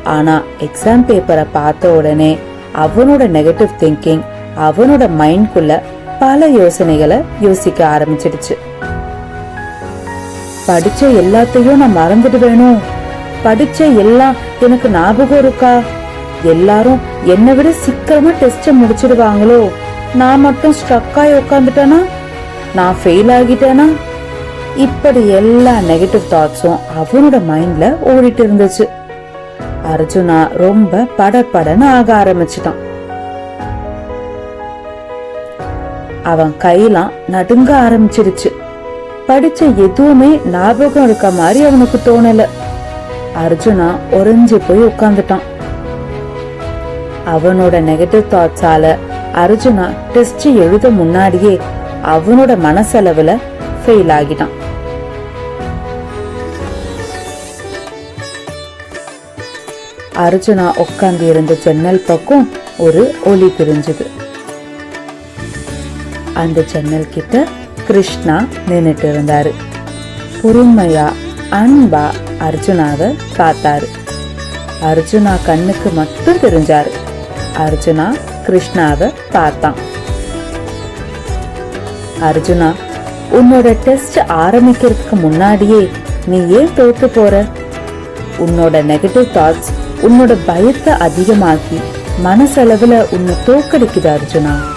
ஆனா எக்ஸாம் பேப்பரை பார்த்த உடனே அவனோட நெகட்டிவ் திங்கிங் அவனோட மைண்ட்குள்ள பல யோசனைகளை யோசிக்க ஆரம்பிச்சிடுச்சு. படிச்ச எல்லாத்தையும் நான் மறந்துடுவேனோ, படிச்ச எல்லாம் எனக்கு ஞாபகம் இருக்கா, எல்லாரும் என்னை விட சீக்கிரமா டெஸ்ட முடிச்சிடுவாங்களோ, நான் மட்டும் ஸ்ட்ரக் ஆகி உட்காந்துட்டேனா, நான் ஃபெயில் ஆகிட்டேனா, இப்படி எல்லா நெகட்டிவ் தாட்ஸும் அவனோட மைண்ட்ல ஓடிட்டு இருந்துச்சு. அர்ஜுனா ரொம்ப படபடன்னு ஆக ஆரம்பிச்சிட்டான். அவன் கையெல்லாம் நடுங்க ஆரம்பிச்சிருச்சு. படிச்ச எதுவுமே ஞாபகம் இருக்க மாதிரி அவனுக்கு தோணல. அர்ஜுனா உறைஞ்சு போய் உட்கார்ந்துட்டான். அவனோட நெகட்டிவ் தாட்ஸால அர்ஜுனா டெஸ்ட் எழுத முன்னாடியே அவனோட மனசளவுல ஃபெயில் ஆகிட்டான். அர்ஜுனா உட்கார்ந்து இருந்த ஜன்னல் பக்கம் ஒரு ஒளி தெரிஞ்சது. அந்த ஜன்னல் கிட்ட கிருஷ்ணா நின்னுட்டு இருந்தாரு. பொறுமையா அன்பா அர்ஜுனாவை பார்த்தாரு. அர்ஜுனா கண்ணுக்கு மட்டும் தெரிஞ்சாரு. அர்ஜுனா கிருஷ்ணாவை பார்த்தான். அர்ஜுனா, உன்னோட டெஸ்ட் ஆரம்பிக்கிறதுக்கு முன்னாடியே நீ ஏன் தோத்து போற? உன்னோட நெகட்டிவ் தாட்ஸ் உன்னோட பயத்தை அதிகமாக்கி மனசளவுல உன்னை தோக்கடிக்குது அர்ஜுனா.